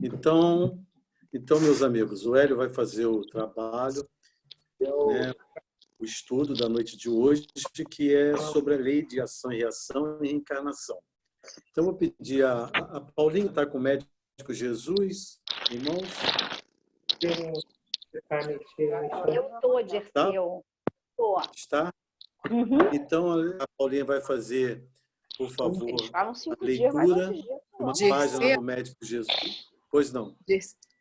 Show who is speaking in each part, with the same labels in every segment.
Speaker 1: Então, meus amigos, o Hélio vai fazer o trabalho, né, o estudo da noite de hoje, que é sobre a lei de ação e reação e reencarnação. Então, eu vou pedir a Paulinha, está com o médico Jesus, irmãos?
Speaker 2: Eu estou, Dirceu.
Speaker 1: Tá? Está?
Speaker 2: Uhum.
Speaker 1: Então, a Paulinha vai fazer, por favor,
Speaker 2: Eles falam
Speaker 1: a
Speaker 2: 5 dias, mas
Speaker 1: leitura
Speaker 2: não dias,
Speaker 1: de uma
Speaker 2: não.
Speaker 1: página do médico Jesus. Pois não.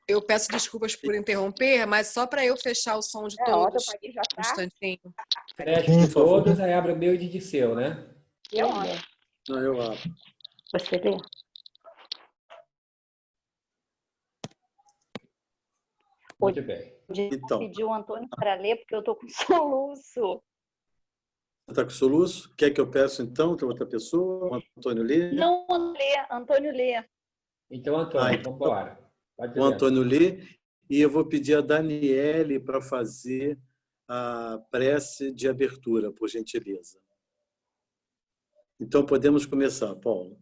Speaker 3: Eu peço desculpas por interromper, mas só para eu fechar o som de todos,
Speaker 2: Outra já
Speaker 3: um instantinho.
Speaker 4: Fecha de todos, aí abre o meu e de Dirceu, né?
Speaker 2: Eu
Speaker 1: Não, eu abro.
Speaker 2: Você lê?
Speaker 4: Muito bem.
Speaker 1: Então.
Speaker 2: Pediu o Antônio para ler, porque eu estou com soluço.
Speaker 1: Você está com soluço? Quer que eu peça, então, que outra pessoa? O Antônio lê?
Speaker 2: Não, Antônio lê.
Speaker 4: Então, Antônio, vamos embora.
Speaker 1: O Antônio lê, e eu vou pedir a Daniele para fazer a prece de abertura, por gentileza. Então, podemos começar, Paulo.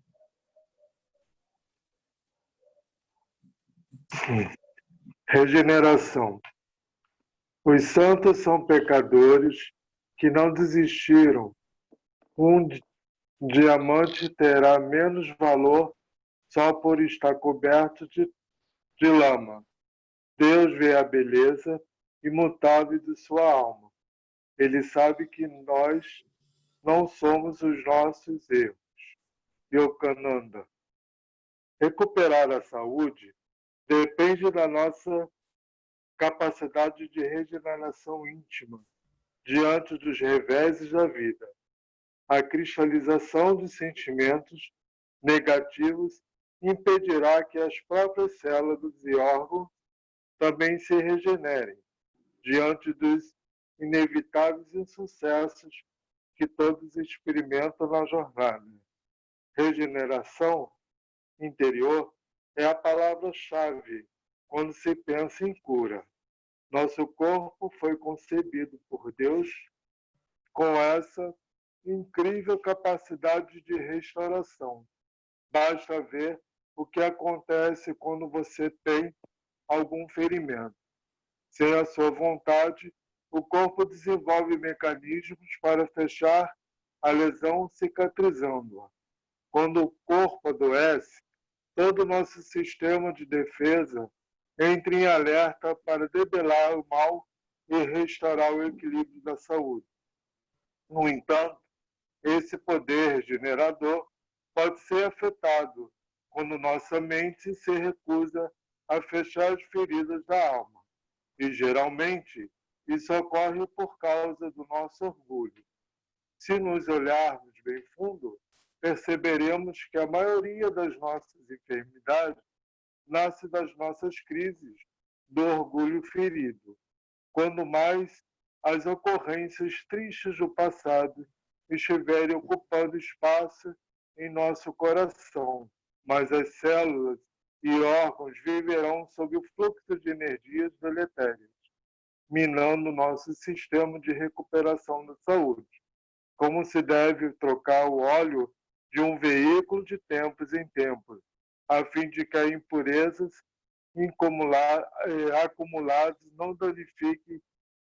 Speaker 5: Regeneração. Os santos são pecadores que não desistiram. Um diamante terá menos valor só por estar coberto de lama. Deus vê a beleza imutável de sua alma. Ele sabe que nós não somos os nossos erros. Yogananda. Recuperar a saúde depende da nossa capacidade de regeneração íntima diante dos reveses da vida. A cristalização de sentimentos negativos impedirá que as próprias células e órgãos também se regenerem diante dos inevitáveis insucessos que todos experimentam na jornada. Regeneração interior é a palavra-chave quando se pensa em cura. Nosso corpo foi concebido por Deus com essa incrível capacidade de restauração. Basta ver o que acontece quando você tem algum ferimento. Sem a sua vontade, o corpo desenvolve mecanismos para fechar a lesão cicatrizando-a. Quando o corpo adoece, todo o nosso sistema de defesa entra em alerta para debelar o mal e restaurar o equilíbrio da saúde. No entanto, esse poder regenerador pode ser afetado quando nossa mente se recusa a fechar as feridas da alma. E, geralmente, isso ocorre por causa do nosso orgulho. Se nos olharmos bem fundo, perceberemos que a maioria das nossas enfermidades nasce das nossas crises do orgulho ferido. Quando mais as ocorrências tristes do passado estiverem ocupando espaço em nosso coração, mas as células e órgãos viverão sob o fluxo de energias deletérias, minando nosso sistema de recuperação da saúde. Como se deve trocar o óleo de um veículo de tempos em tempos, a fim de que as impurezas acumuladas não danifiquem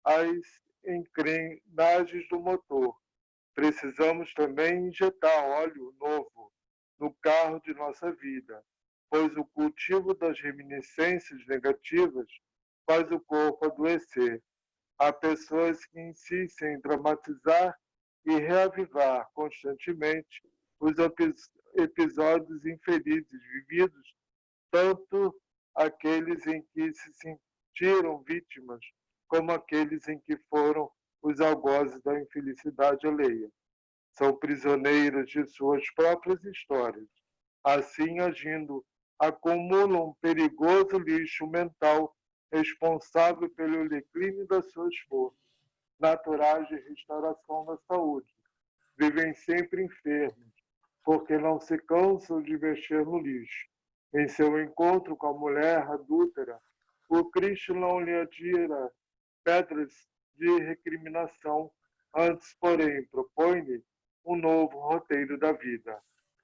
Speaker 5: as engrenagens do motor. Precisamos também injetar óleo novo no carro de nossa vida, pois o cultivo das reminiscências negativas faz o corpo adoecer. Há pessoas que insistem em dramatizar e reavivar constantemente os episódios infelizes vividos, tanto aqueles em que se sentiram vítimas, como aqueles em que foram os algozes da infelicidade alheia. São prisioneiros de suas próprias histórias. Assim, agindo, acumulam um perigoso lixo mental responsável pelo declínio das suas forças naturais de restauração da saúde. Vivem sempre enfermos, porque não se cansam de mexer no lixo. Em seu encontro com a mulher adúltera, o Cristo não lhe atira pedras de recriminação, antes, porém, propõe-lhe um novo roteiro da vida.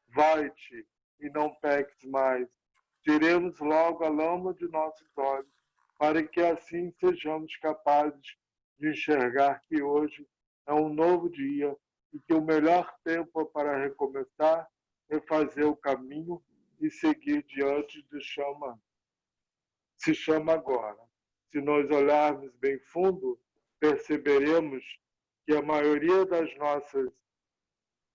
Speaker 5: Vai-te e não peques mais. tiremos logo a lama de nossos olhos, para que assim sejamos capazes de enxergar que hoje é um novo dia e que o melhor tempo para recomeçar, refazer o caminho e seguir diante do se chama agora. Se nós olharmos bem fundo, perceberemos que a maioria das nossas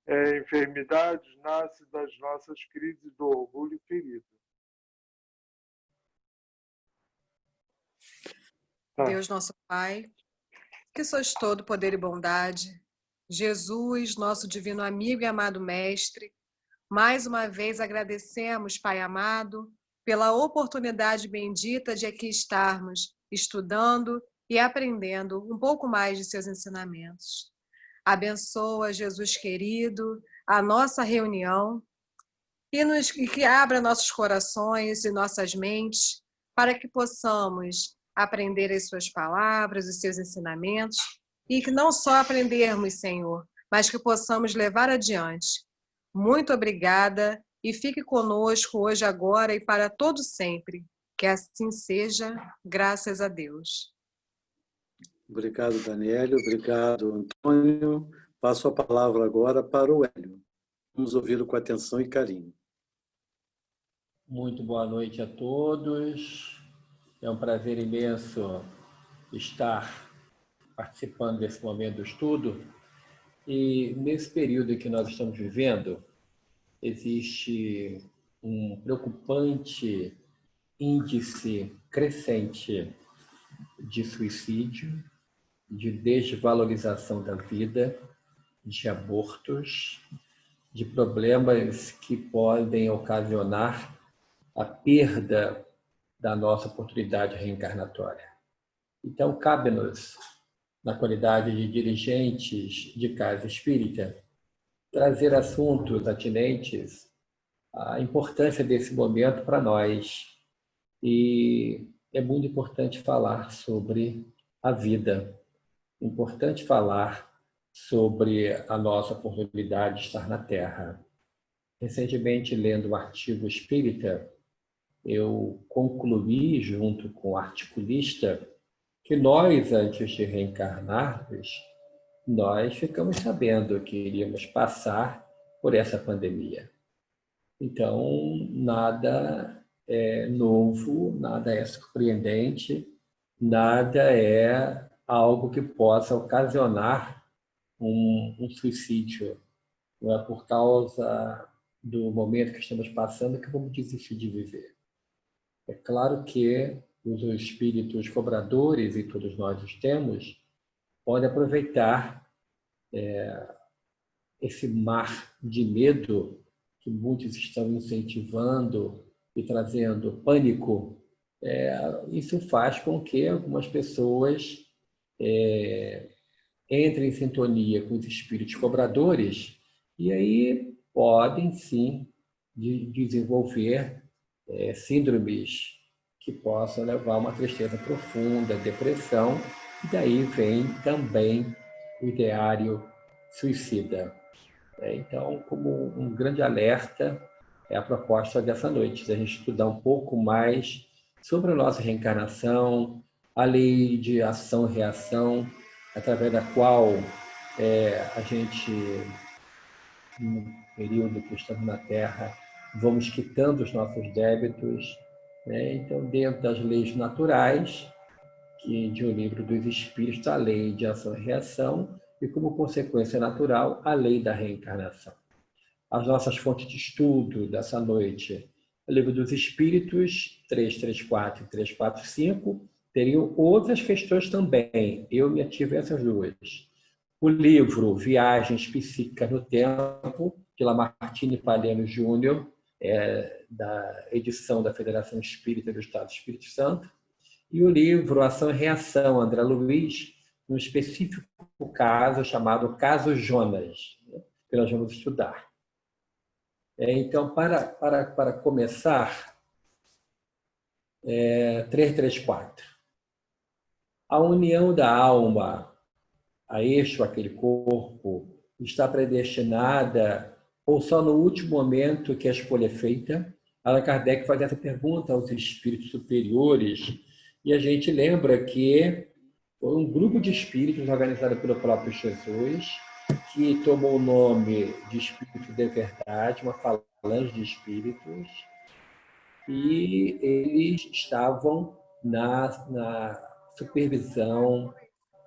Speaker 5: enfermidades nasce das nossas crises do orgulho ferido.
Speaker 3: Deus nosso Pai, que sois todo poder e bondade, Jesus, nosso divino amigo e amado Mestre, mais uma vez agradecemos, Pai amado, pela oportunidade bendita de aqui estarmos estudando e aprendendo um pouco mais de seus ensinamentos. Abençoa, Jesus querido, a nossa reunião e que abra nossos corações e nossas mentes para que possamos aprender as suas palavras, os seus ensinamentos e que não só aprendermos, Senhor, mas que possamos levar adiante. Muito obrigada e fique conosco hoje, agora e para todo sempre. Que assim seja, graças a Deus.
Speaker 1: Obrigado, Daniele. Obrigado, Antônio. Passo a palavra agora para o Hélio. Vamos ouvi-lo com atenção e carinho.
Speaker 4: Muito boa noite a todos. É um prazer imenso estar participando desse momento do estudo. E nesse período que nós estamos vivendo, existe um preocupante índice crescente de suicídio, de desvalorização da vida, de abortos, de problemas que podem ocasionar a perda da nossa oportunidade reencarnatória. Então, cabe-nos, na qualidade de dirigentes de casa espírita, trazer assuntos atinentes à importância desse momento para nós. E é muito importante falar sobre a vida, importante falar sobre a nossa oportunidade de estar na Terra. Recentemente, lendo um artigo espírita, eu concluí, junto com o articulista, que nós, antes de reencarnarmos, nós ficamos sabendo que iríamos passar por essa pandemia. Então, nada é novo, nada é surpreendente, nada é algo que possa ocasionar um suicídio. Não é por causa do momento que estamos passando que vamos desistir de viver. É claro que os espíritos cobradores, e todos nós os temos, podem aproveitar esse mar de medo que muitos estão incentivando e trazendo pânico. Isso faz com que algumas pessoas entrem em sintonia com os espíritos cobradores e aí podem, sim, desenvolver síndromes que possam levar a uma tristeza profunda, depressão, e daí vem também o ideário suicida. Então, como um grande alerta, é a proposta dessa noite, da gente estudar um pouco mais sobre a nossa reencarnação, a lei de ação e reação, através da qual a gente, no período que estamos na Terra, vamos quitando os nossos débitos. Então, dentro das leis naturais, que de O Livro dos Espíritos, a lei de ação e reação, e como consequência natural, a lei da reencarnação. As nossas fontes de estudo dessa noite, o Livro dos Espíritos, 334 e 345, teriam outras questões também. Eu me ative essas duas. O livro Viagens Psíquicas no Tempo, de Lamartine Palhano Júnior, da edição da Federação Espírita do Estado do Espírito Santo, e o livro Ação e Reação, André Luiz, num específico caso chamado Caso Jonas, que nós vamos estudar. Então, para começar, 334. A união da alma a este ou aquele corpo está predestinada ou só no último momento que a escolha é feita, Allan Kardec faz essa pergunta aos espíritos superiores, e a gente lembra que foi um grupo de espíritos organizado pelo próprio Jesus, que tomou o nome de Espírito de Verdade, uma falange de espíritos, e eles estavam na supervisão,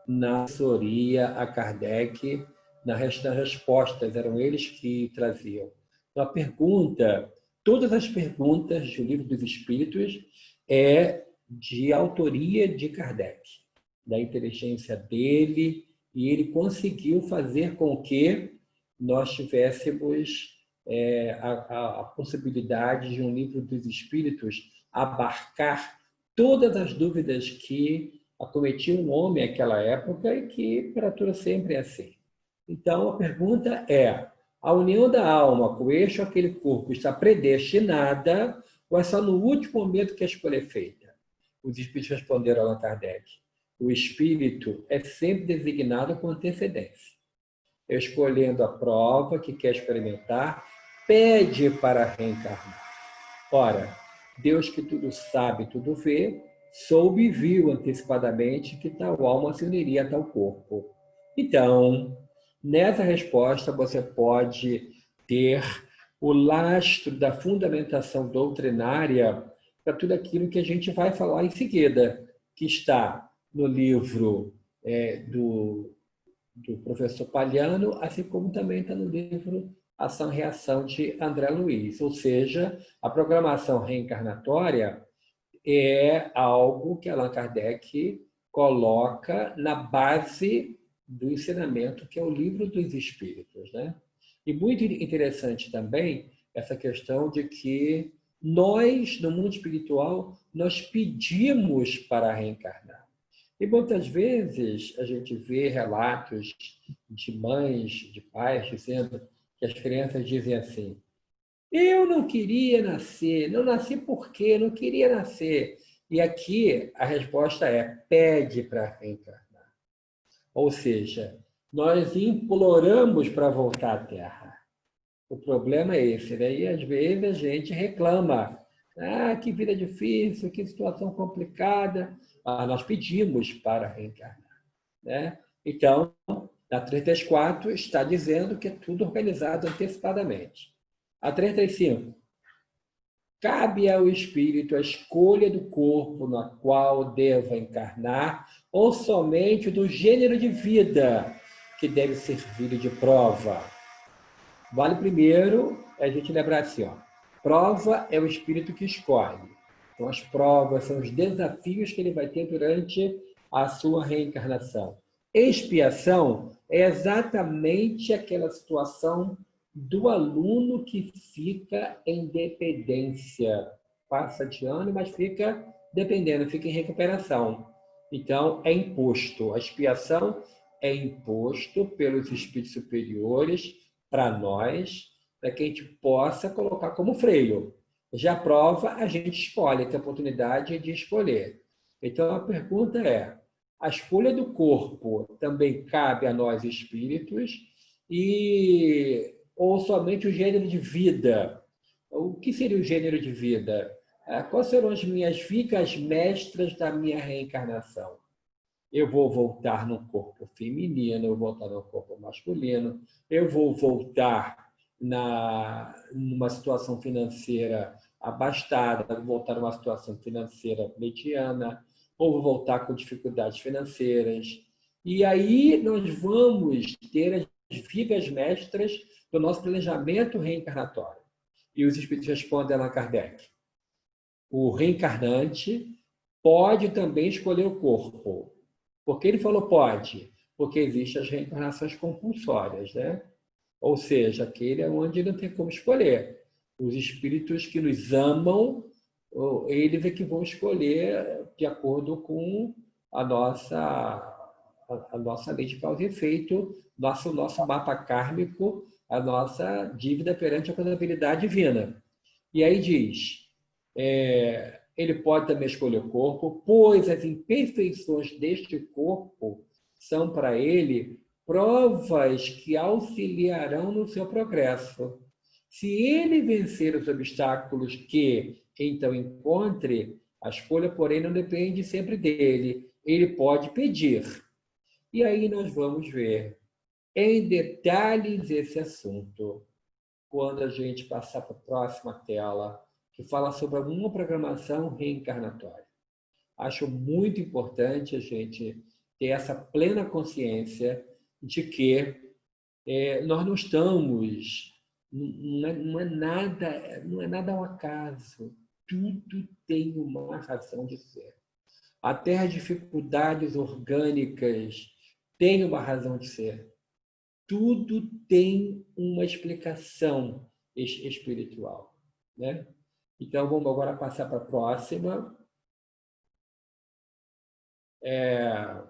Speaker 4: na assessoria a Kardec, nas respostas, eram eles que traziam. Então, a pergunta, todas as perguntas do Livro dos Espíritos é de autoria de Kardec, da inteligência dele, e ele conseguiu fazer com que nós tivéssemos a possibilidade de um Livro dos Espíritos abarcar todas as dúvidas que acometiam o homem naquela época e que para tudo sempre é assim. Então, a pergunta é: a união da alma com este ou aquele corpo está predestinada ou é só no último momento que a escolha é feita? Os espíritos responderam a Allan Kardec: o espírito é sempre designado com antecedência. Escolhendo a prova que quer experimentar, pede para reencarnar. Ora, Deus que tudo sabe, tudo vê, soube e viu antecipadamente que tal alma se uniria a tal corpo. Então, nessa resposta você pode ter o lastro da fundamentação doutrinária para tudo aquilo que a gente vai falar em seguida, que está no livro do professor Palhano, assim como também está no livro Ação e Reação de André Luiz. Ou seja, a programação reencarnatória é algo que Allan Kardec coloca na base do ensinamento, que é o Livro dos Espíritos, né? E muito interessante também essa questão de que nós, no mundo espiritual, nós pedimos para reencarnar. E muitas vezes a gente vê relatos de mães, de pais, dizendo que as crianças dizem assim: eu não queria nascer, não nasci porque não queria nascer. E aqui a resposta é: pede para reencarnar. Ou seja, nós imploramos para voltar à Terra. O problema é esse, né? E às vezes a gente reclama: ah, que vida difícil, que situação complicada. Ah, nós pedimos para reencarnar, né? Então, a 334 está dizendo que é tudo organizado antecipadamente. A 335. Cabe ao espírito a escolha do corpo no qual deva encarnar ou somente do gênero de vida que deve servir de prova. Vale primeiro a gente lembrar assim, ó: prova é o espírito que escolhe. Então, as provas são os desafios que ele vai ter durante a sua reencarnação. Expiação é exatamente aquela situação do aluno que fica em dependência. Passa de ano, mas fica dependendo, fica em recuperação. Então, é imposto. A expiação é imposto pelos espíritos superiores para nós, para que a gente possa colocar como freio. Já a prova, a gente escolhe, tem a oportunidade de escolher. Então, a pergunta é: a escolha do corpo também cabe a nós espíritos ou somente o gênero de vida? O que seria o gênero de vida? Quais serão as minhas vigas mestras da minha reencarnação? Eu vou voltar no corpo feminino, eu vou voltar no corpo masculino, eu vou voltar numa situação financeira abastada, vou voltar numa situação financeira mediana, ou vou voltar com dificuldades financeiras. E aí nós vamos ter as vigas mestras do nosso planejamento reencarnatório. E os espíritos respondem a Allan Kardec: o reencarnante pode também escolher o corpo. Por que ele falou pode? Porque existem as reencarnações compulsórias, né? Ou seja, aquele é onde não tem como escolher. Os espíritos que nos amam, eles é que vão escolher de acordo com a nossa lei de causa e efeito, nosso mapa kármico, a nossa dívida perante a contabilidade divina. E aí diz, ele pode também escolher o corpo, pois as imperfeições deste corpo são para ele provas que auxiliarão no seu progresso. Se ele vencer os obstáculos que então encontre, a escolha, porém, não depende sempre dele. Ele pode pedir. E aí nós vamos ver em detalhes esse assunto quando a gente passar para a próxima tela, que fala sobre alguma programação reencarnatória. Acho muito importante a gente ter essa plena consciência de que nós não estamos, não é nada ao acaso. Tudo tem uma razão de ser. Até as dificuldades orgânicas têm uma razão de ser. Tudo tem uma explicação espiritual, né? Então, vamos agora passar para a próxima.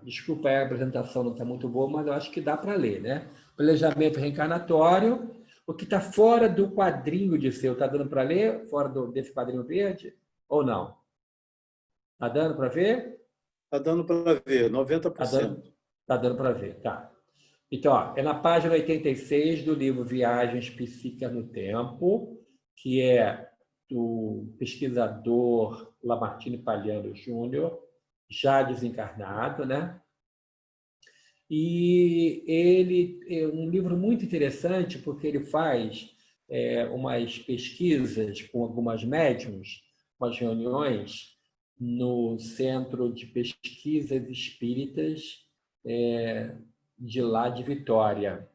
Speaker 4: Desculpa, a apresentação não está muito boa, mas eu acho que dá para ler, né? Planejamento reencarnatório. O que está fora do quadrinho de seu, está dando para ler? Fora desse quadrinho verde? Ou não? Está dando para ver?
Speaker 1: Está dando para ver, 90%.
Speaker 4: Está dando para ver, tá. Então, ó, é na página 86 do livro Viagens Psíquicas no Tempo, que é do pesquisador Lamartine Palhano Júnior, já desencarnado, né? E ele é um livro muito interessante porque ele faz umas pesquisas com algumas médiums, umas reuniões no Centro de Pesquisas Espíritas de lá de Vitória.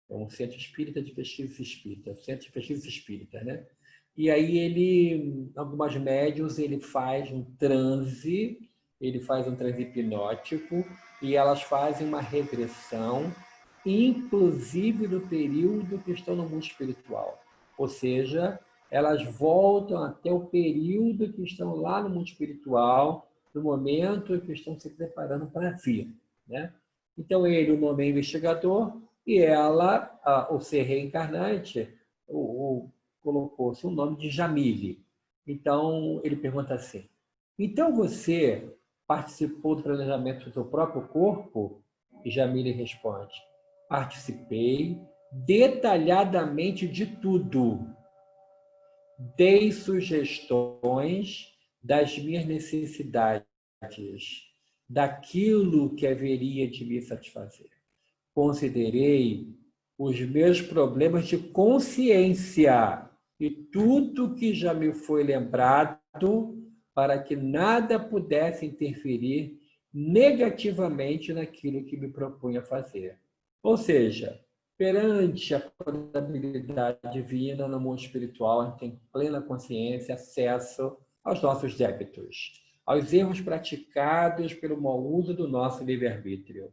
Speaker 4: É um centro espírita de pesquisas espíritas, centro de pesquisas espíritas, né? E aí algumas médiums, ele faz um transe hipnótico e elas fazem uma regressão, inclusive no período que estão no mundo espiritual. Ou seja, elas voltam até o período que estão lá no mundo espiritual, no momento em que estão se preparando para vir, né? Então, o nome é investigador e ela, o ser reencarnante, colocou-se o nome de Jamile. Então, ele pergunta assim, então você participou do planejamento do seu próprio corpo? E Jamile responde, participei detalhadamente de tudo. Dei sugestões das minhas necessidades, daquilo que haveria de me satisfazer. Considerei os meus problemas de consciência e tudo que já me foi lembrado para que nada pudesse interferir negativamente naquilo que me propunha fazer. Ou seja, perante a probabilidade divina no mundo espiritual, a gente tem plena consciência, acesso aos nossos débitos, aos erros praticados pelo mau uso do nosso livre-arbítrio.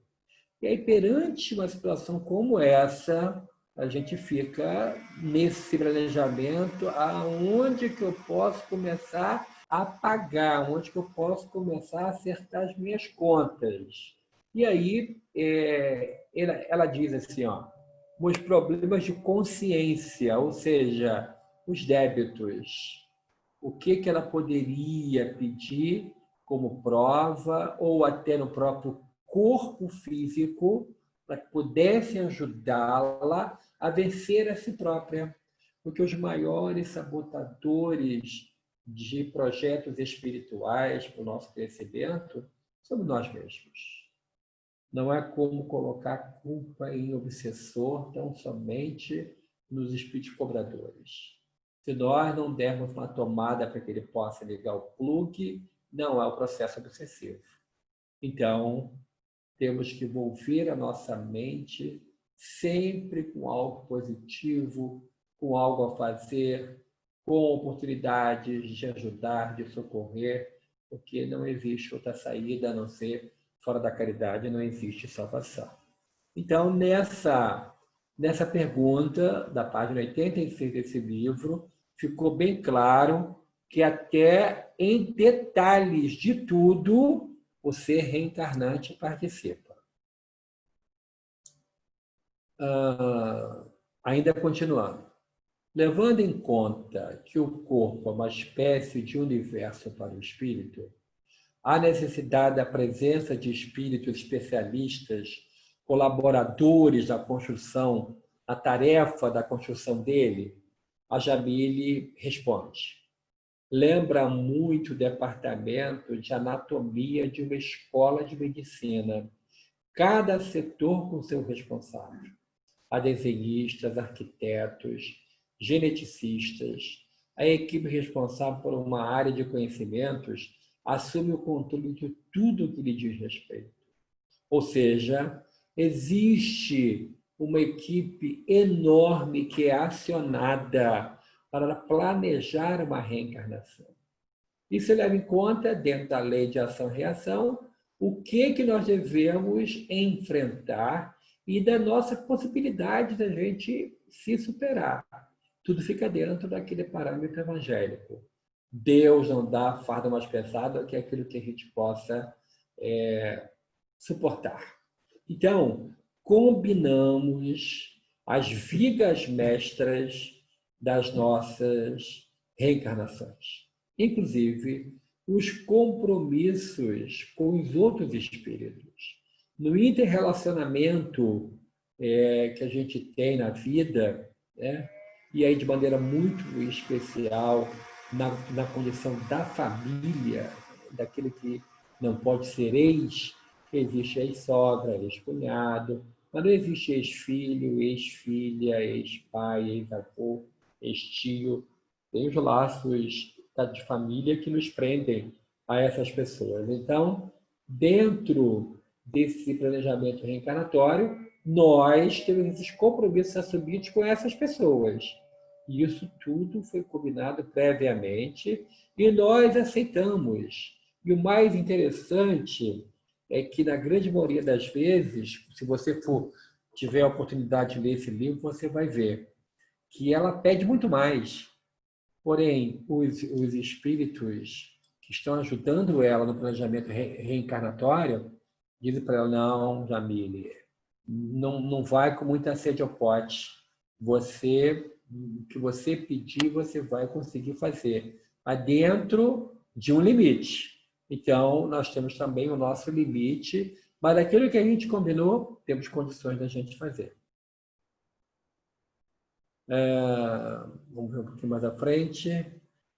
Speaker 4: E aí, perante uma situação como essa, a gente fica nesse planejamento, aonde que eu posso começar a pagar, onde que eu posso começar a acertar as minhas contas. E aí, ela diz assim, ó, os problemas de consciência, ou seja, os débitos. O que ela poderia pedir como prova, ou até no próprio corpo físico, para que pudesse ajudá-la a vencer a si própria. Porque os maiores sabotadores de projetos espirituais para o nosso crescimento somos nós mesmos. Não há como colocar culpa em obsessor tão somente nos espíritos cobradores. Se nós não dermos uma tomada para que ele possa ligar o plugue, não é o processo obsessivo. Então, temos que envolver a nossa mente sempre com algo positivo, com algo a fazer, com oportunidades de ajudar, de socorrer, porque não existe outra saída a não ser fora da caridade, não existe salvação. Então, nessa pergunta, da página 86 desse livro, ficou bem claro que até em detalhes de tudo, o ser reencarnante participa. Ainda continuando. Levando em conta que o corpo é uma espécie de universo para o espírito, há necessidade da presença de espíritos especialistas, colaboradores da construção, a tarefa da construção dele, a Jamile responde. Lembra muito o departamento de anatomia de uma escola de medicina. Cada setor com seu responsável. Há desenhistas, arquitetos, geneticistas. A equipe responsável por uma área de conhecimentos assume o controle de tudo que lhe diz respeito. Ou seja, existe uma equipe enorme que é acionada para planejar uma reencarnação. Isso leva em conta, dentro da lei de ação e reação, o que nós devemos enfrentar e da nossa possibilidade da gente se superar. Tudo fica dentro daquele parâmetro evangélico. Deus não dá fardo mais pesado que aquilo que a gente possa suportar. Então, combinamos as vigas mestras das nossas reencarnações. Inclusive, os compromissos com os outros espíritos. No interrelacionamento que a gente tem na vida, e aí de maneira muito especial na condição da família, daquele que não pode ser ex, existe ex-sogra, ex-cunhado, mas não existe ex-filho, ex-filha, ex-pai, ex-avô, ex-tio. Tem os laços de família que nos prendem a essas pessoas. Então, dentro desse planejamento reencarnatório, nós temos esses compromissos assumidos com essas pessoas. E isso tudo foi combinado previamente e nós aceitamos. E o mais interessante é que, na grande maioria das vezes, se você tiver a oportunidade de ler esse livro, você vai ver que ela pede muito mais. Porém, os espíritos que estão ajudando ela no planejamento reencarnatório dizem para ela, não, Jamile, não vai com muita sede ao pote. O que você pedir, você vai conseguir fazer. Mas dentro de um limite. Então, nós temos também o nosso limite, mas aquilo que a gente combinou, temos condições da gente fazer. Vamos ver um pouquinho mais à frente.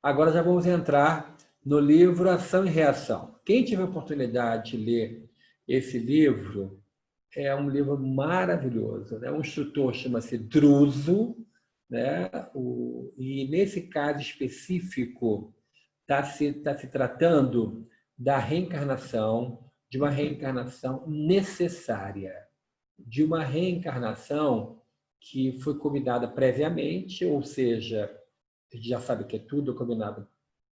Speaker 4: Agora já vamos entrar no livro Ação e Reação. Quem tiver a oportunidade de ler esse livro, é um livro maravilhoso. Um instrutor chama-se Druso, e nesse caso específico está se tratando da reencarnação, de uma reencarnação necessária, de uma reencarnação que foi combinada previamente, ou seja, a gente já sabe que é tudo combinado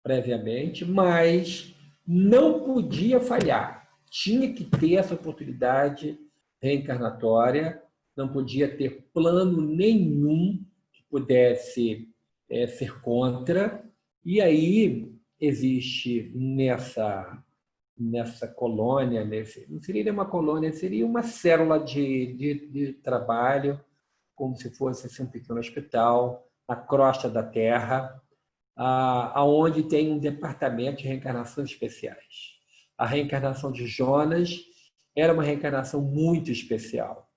Speaker 4: previamente, mas não podia falhar. Tinha que ter essa oportunidade reencarnatória, não podia ter plano nenhum que pudesse ser contra. E aí existe nessa colônia, não seria uma colônia, seria uma célula de trabalho, como se fosse um pequeno hospital, na crosta da Terra, aonde tem um departamento de reencarnações especiais. A reencarnação de Jonas era uma reencarnação muito especial.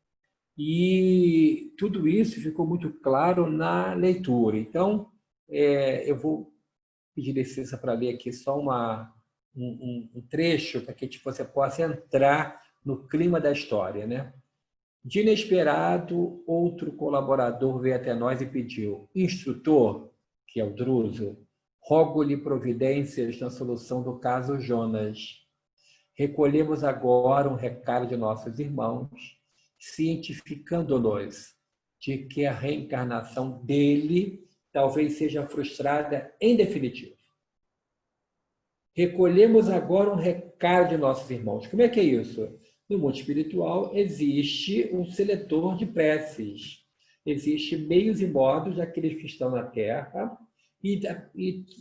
Speaker 4: E tudo isso ficou muito claro na leitura. Então, eu vou pedir licença para ler aqui só um trecho para que você possa entrar no clima da história, De inesperado, outro colaborador veio até nós e pediu: instrutor, que é o Druso, rogo-lhe providências na solução do caso Jonas. Recolhemos agora um recado de nossos irmãos, cientificando-nos de que a reencarnação dele talvez seja frustrada em definitivo. Recolhemos agora um recado de nossos irmãos. Como é que é isso? No mundo espiritual existe um seletor de preces. Existem meios e modos daqueles que estão na Terra e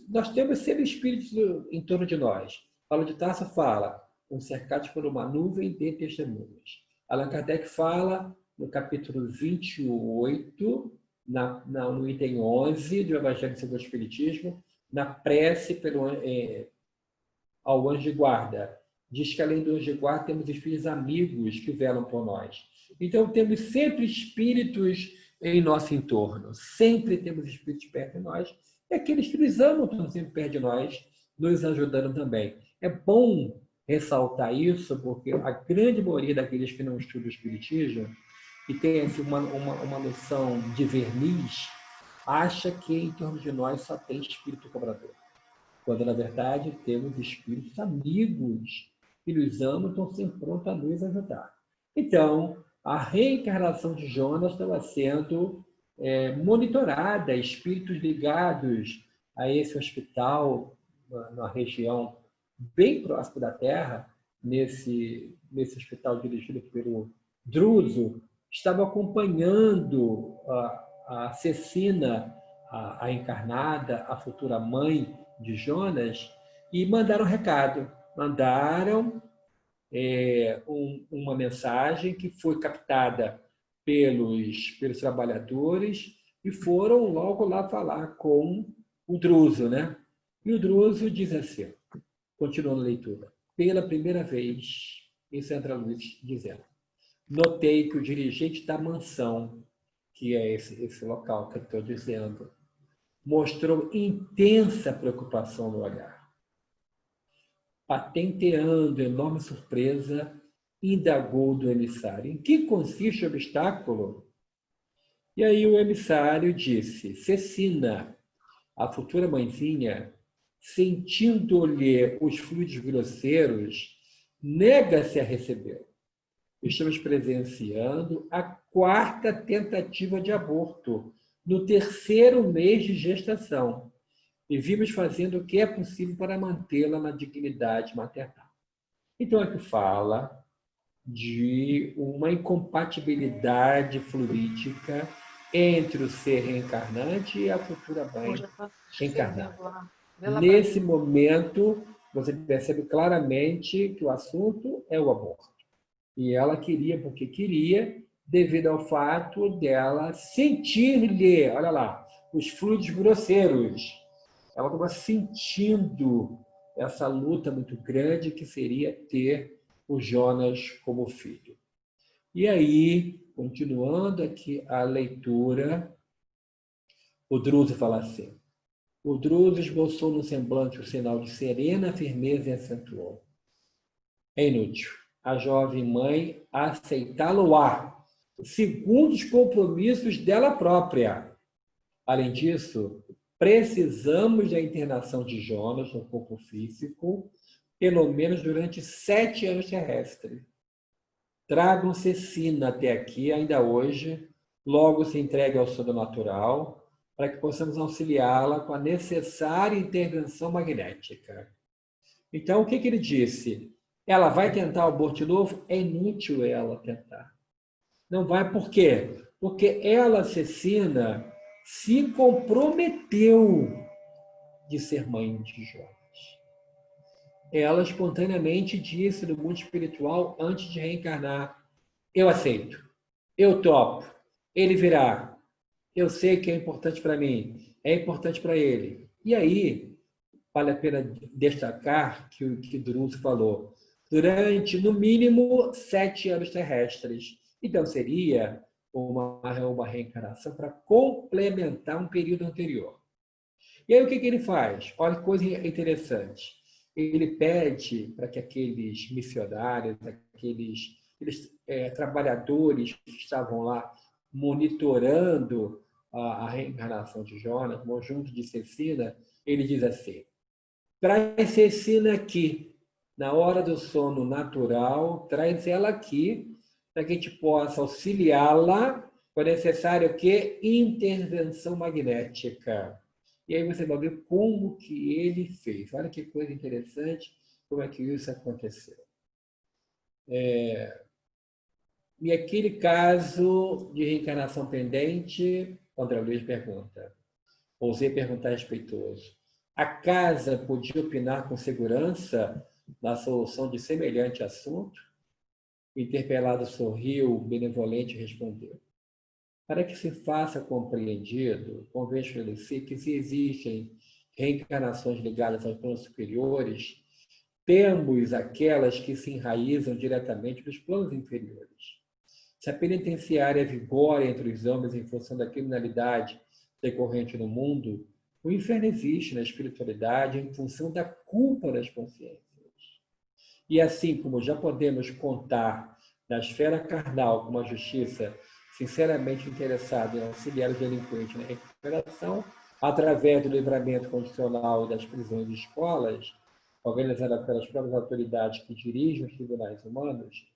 Speaker 4: nós temos seres espíritos em torno de nós. Paulo de Tarso fala, cercados por uma nuvem de testemunhas. Allan Kardec fala, no capítulo 28, no item 11 do Evangelho segundo o Espiritismo, na prece ao anjo de guarda. Diz que além do anjo de guarda temos espíritos amigos que velam por nós. Então temos sempre espíritos em nosso entorno. Sempre temos espíritos perto de nós, e aqueles que nos amam estão sempre perto de nós, nos ajudando também. É bom ressaltar isso, porque a grande maioria daqueles que não estudam o espiritismo e tem assim, uma noção de verniz, acha que em torno de nós só tem espírito cobrador. Quando, na verdade, temos espíritos amigos que nos amam e estão sempre prontos a nos ajudar. Então, a reencarnação de Jonas estava sendo monitorada, espíritos ligados a esse hospital, na região bem próximo da Terra, nesse hospital dirigido pelo Druso, estavam acompanhando a Cecina, a encarnada, a futura mãe de Jonas, e mandaram um recado. Mandaram uma mensagem que foi captada pelos trabalhadores e foram logo lá falar com o Druso, né? E o Druso diz assim, continuando a leitura, pela primeira vez, isso entra a luz dizendo, notei que o dirigente da mansão, que é esse local que eu estou dizendo, mostrou intensa preocupação no olhar. Patenteando enorme surpresa, indagou do emissário. Em que consiste o obstáculo? E aí o emissário disse, Cecina, a futura mãezinha, sentindo-lhe os fluidos grosseiros, nega-se a recebê-lo. Estamos presenciando a 4ª tentativa de aborto, no 3º mês de gestação, e vimos fazendo o que é possível para mantê-la na dignidade maternal. Então, aqui fala de uma incompatibilidade fluídica entre o ser reencarnante e a futura mãe reencarnada. Nesse momento, você percebe claramente que o assunto é o aborto. E ela queria, porque queria, devido ao fato dela sentir-lhe, olha lá, os fluidos grosseiros. Ela estava sentindo essa luta muito grande que seria ter o Jonas como filho. E aí, continuando aqui a leitura, o Druso fala assim, o Druso esboçou no semblante o sinal de serena firmeza e acentuou. É inútil. A jovem mãe aceitá-lo-á, segundo os compromissos dela própria. Além disso, precisamos da internação de Jonas no corpo físico, pelo menos durante 7 anos terrestres. Tragam Cecina até aqui, ainda hoje, logo se entregue ao sono natural, para que possamos auxiliá-la com a necessária intervenção magnética. Então, o que ele disse? Ela vai tentar o aborto de novo? É inútil ela tentar. Não vai por quê? Porque ela, Cecina, se comprometeu de ser mãe de Jonas. Ela espontaneamente disse no mundo espiritual, antes de reencarnar, eu aceito, eu topo, ele virá, eu sei que é importante para mim, é importante para ele. E aí, vale a pena destacar que o que Druso falou, durante, no mínimo, 7 anos terrestres. Então, seria uma reencarnação para complementar um período anterior. E aí, o que ele faz? Olha que coisa interessante. Ele pede para que aqueles missionários, aqueles trabalhadores que estavam lá monitorando a reencarnação de Jonas, junto de Cecina, ele diz assim, traz Cecina aqui, na hora do sono natural, traz ela aqui, para que a gente possa auxiliá-la, for necessário o quê? Intervenção magnética. E aí você vai ver como que ele fez. Olha que coisa interessante, como é que isso aconteceu. E aquele caso de reencarnação pendente, André Luiz pergunta, ousei perguntar respeitoso, a casa podia opinar com segurança na solução de semelhante assunto? O interpelado sorriu, benevolente, e respondeu. Para que se faça compreendido, convém esclarecer que se existem reencarnações ligadas aos planos superiores, temos aquelas que se enraizam diretamente nos planos inferiores. Se a penitenciária vigora entre os homens em função da criminalidade decorrente no mundo, o inferno existe na espiritualidade em função da culpa das consciências. E assim como já podemos contar na esfera carnal com uma justiça sinceramente interessada em auxiliar o delinquente na recuperação, através do livramento condicional das prisões e escolas, organizada pelas próprias autoridades que dirigem os tribunais humanos,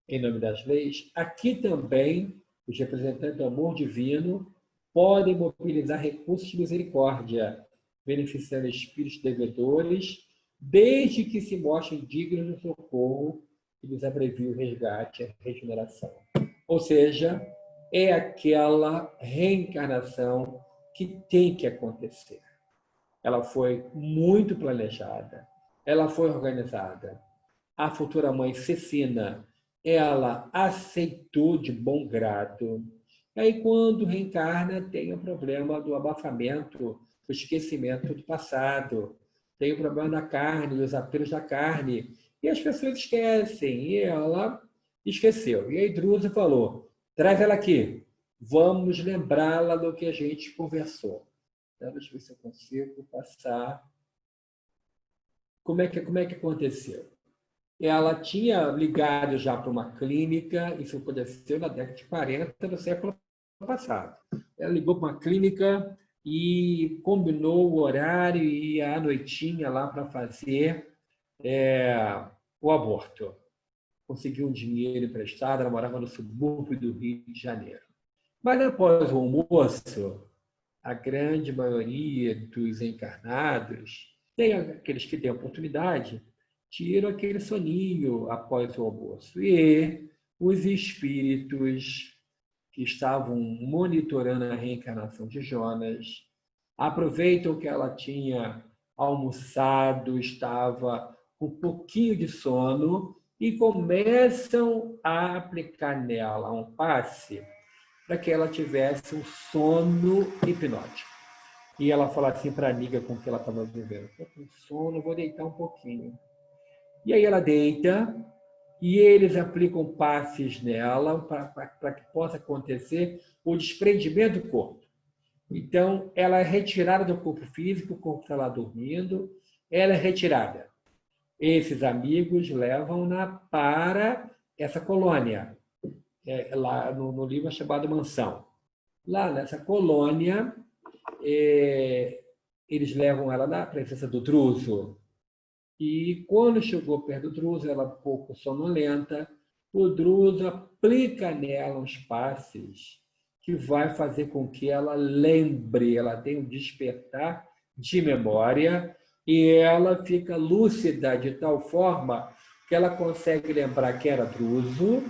Speaker 4: em nome das leis, aqui também os representantes do amor divino podem mobilizar recursos de misericórdia, beneficiando espíritos devedores, desde que se mostrem dignos do socorro que lhes abrevie o resgate e a regeneração. Ou seja, é aquela reencarnação que tem que acontecer. Ela foi muito planejada, ela foi organizada. A futura mãe Cecina, ela aceitou de bom grado. E aí, quando reencarna, tem o problema do abafamento, do esquecimento do passado, tem o problema da carne, dos apelos da carne, e as pessoas esquecem, e ela esqueceu. E aí Drusa falou, traz ela aqui, vamos lembrá-la do que a gente conversou. Então, deixa eu ver se eu consigo passar. Como é que aconteceu? Ela tinha ligado já para uma clínica, isso aconteceu na década de 40 do século passado. Ela ligou para uma clínica e combinou o horário e a noitinha lá para fazer o aborto. Conseguiu um dinheiro emprestado, ela morava no subúrbio do Rio de Janeiro. Mas após o almoço, a grande maioria dos encarnados, tem aqueles que têm oportunidade, tiram aquele soninho após o almoço. E os espíritos que estavam monitorando a reencarnação de Jonas aproveitam que ela tinha almoçado, estava com um pouquinho de sono e começam a aplicar nela um passe para que ela tivesse um sono hipnótico. E ela fala assim para a amiga com que ela estava vivendo, estou com sono, vou deitar um pouquinho. E aí ela deita e eles aplicam passes nela para que possa acontecer o desprendimento do corpo. Então, ela é retirada do corpo físico, o corpo está lá dormindo, ela é retirada. Esses amigos levam-na para essa colônia, lá no livro chamado Mansão. Lá nessa colônia, eles levam ela na presença do Druso. E quando chegou perto do Druso, ela um pouco sonolenta, o Druso aplica nela uns passes que vai fazer com que ela lembre, ela tenha um despertar de memória e ela fica lúcida de tal forma que ela consegue lembrar que era Druso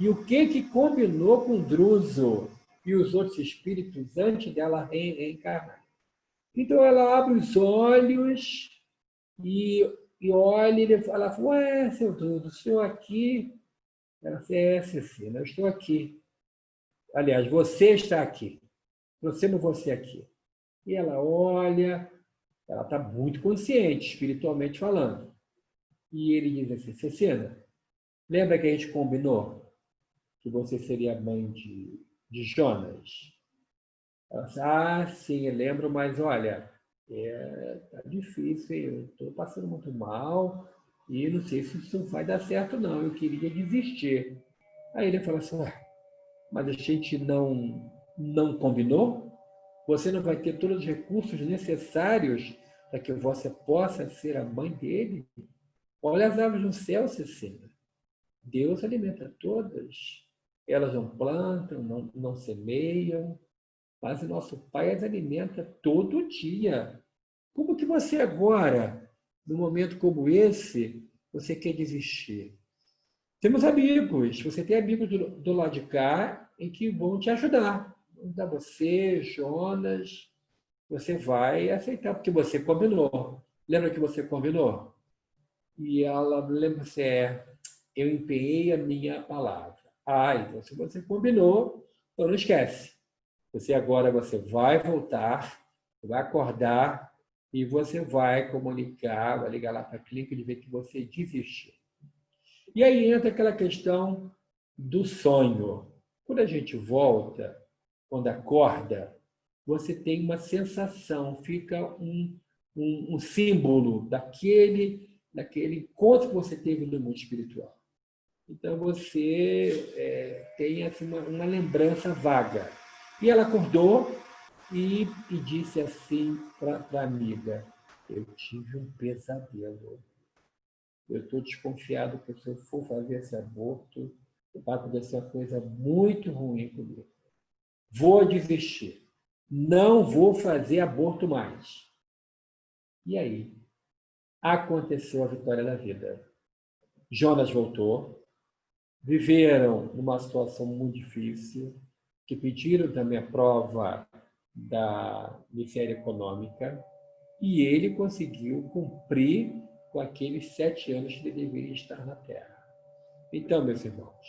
Speaker 4: e o que combinou com Druso e os outros espíritos antes dela reencarnar. Então ela abre os olhos e olha, ele fala, ué, seu Druso, o senhor aqui? Ela disse, Cecina, eu estou aqui. Aliás, você está aqui. Você não você aqui. E ela olha, ela está muito consciente, espiritualmente falando. E ele diz assim, Cecina, lembra que a gente combinou que você seria a mãe de Jonas? Ela disse, sim, eu lembro, mas olha, tá difícil, eu estou passando muito mal e não sei se isso vai dar certo, não. Eu queria desistir. Aí ele fala assim, mas a gente não combinou? Você não vai ter todos os recursos necessários para que você possa ser a mãe dele? Olha as aves no céu, Cecina. Deus alimenta todas. Elas não plantam, não semeiam, mas o nosso Pai as alimenta todo dia. Como que você agora, num momento como esse, você quer desistir? Temos amigos, você tem amigos do lado de cá em que vão te ajudar. Vão ajudar você, Jonas, você vai aceitar, porque você combinou. Lembra que você combinou? E ela lembra-se, eu empenhei a minha palavra. Então se você combinou, então não esquece. Você vai voltar, vai acordar e você vai comunicar, vai ligar lá para a clínica e ver que você desistiu. E aí entra aquela questão do sonho. Quando a gente volta, quando acorda, você tem uma sensação, fica um símbolo daquele encontro que você teve no mundo espiritual. Então, você tem assim, uma lembrança vaga. E ela acordou e disse assim para a amiga: eu tive um pesadelo. Eu estou desconfiado que se eu for fazer esse aborto, vai acontecer uma coisa muito ruim comigo. Vou desistir. Não vou fazer aborto mais. E aí? Aconteceu a vitória da vida. Jonas voltou. Viveram numa situação muito difícil, que pediram também a prova da miséria econômica, e ele conseguiu cumprir com aqueles 7 anos que ele deveria estar na Terra. Então, meus irmãos,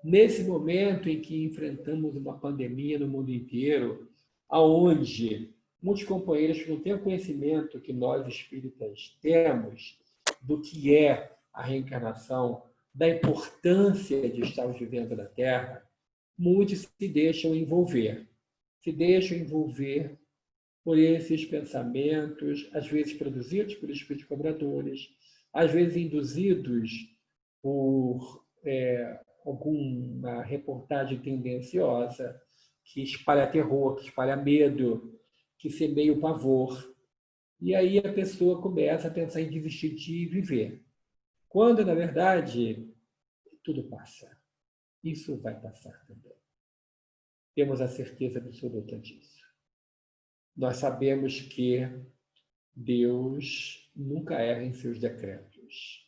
Speaker 4: nesse momento em que enfrentamos uma pandemia no mundo inteiro, aonde muitos companheiros não têm o conhecimento que nós espíritas temos do que é a reencarnação, da importância de estarmos vivendo na Terra, muitos se deixam envolver por esses pensamentos, às vezes produzidos por espíritos cobradores, às vezes induzidos por alguma reportagem tendenciosa que espalha terror, que espalha medo, que semeia o pavor. E aí a pessoa começa a pensar em desistir de viver. Quando, na verdade, tudo passa. Isso vai passar também. Temos a certeza absoluta disso. Nós sabemos que Deus nunca erra em seus decretos.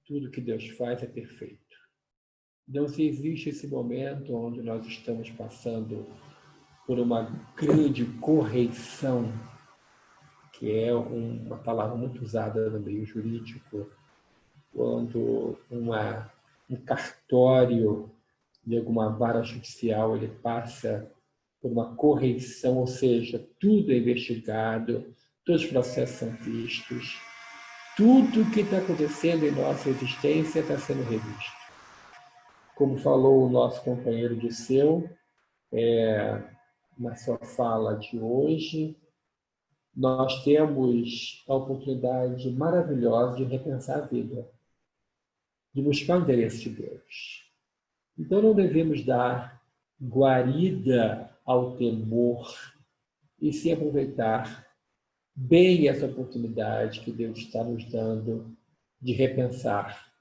Speaker 4: Tudo que Deus faz é perfeito. Não se existe esse momento onde nós estamos passando por uma grande correição, que é uma palavra muito usada no meio jurídico, quando um cartório de alguma vara judicial ele passa por uma correição, ou seja, tudo é investigado, todos os processos são vistos, tudo que está acontecendo em nossa existência está sendo revisto. Como falou o nosso companheiro Disseu, na sua fala de hoje, nós temos a oportunidade maravilhosa de repensar a vida, de buscar o interesse de Deus. Então não devemos dar guarida ao temor e se aproveitar bem essa oportunidade que Deus está nos dando de repensar,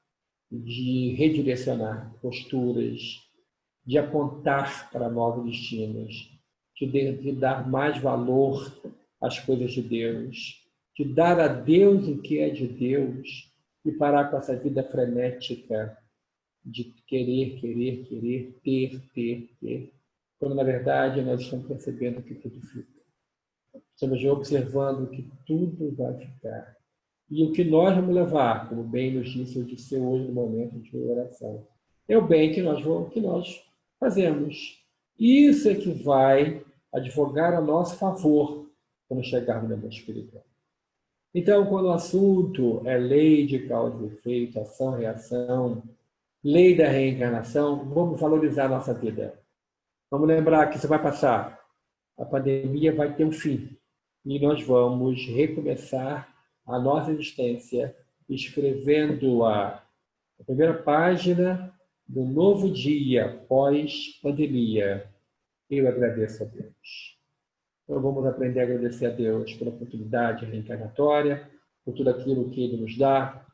Speaker 4: de redirecionar posturas, de apontar para novos destinos, de dar mais valor às coisas de Deus, de dar a Deus o que é de Deus e parar com essa vida frenética de querer, ter, quando na verdade nós estamos percebendo que tudo fica. Estamos observando que tudo vai ficar. E o que nós vamos levar, como bem nos disse o Disseu hoje no momento de oração, é o bem que nós fazemos. Isso é que vai advogar a nosso favor quando chegarmos no mundo espiritual. Então, quando o assunto é lei de causa e efeito, ação, reação, lei da reencarnação, vamos valorizar a nossa vida. Vamos lembrar que isso vai passar. A pandemia vai ter um fim. E nós vamos recomeçar a nossa existência escrevendo a primeira página do novo dia pós-pandemia. Eu agradeço a Deus. Então vamos aprender a agradecer a Deus pela oportunidade reencarnatória, por tudo aquilo que Ele nos dá,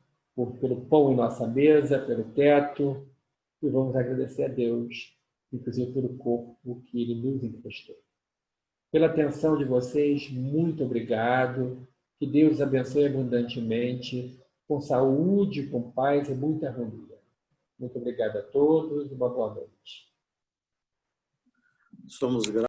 Speaker 4: pelo pão em nossa mesa, pelo teto, e vamos agradecer a Deus, inclusive pelo corpo que Ele nos emprestou. Pela atenção de vocês, muito obrigado. Que Deus abençoe abundantemente, com saúde, com paz e muita harmonia. Muito obrigado a todos e uma boa noite.
Speaker 1: Somos gratos.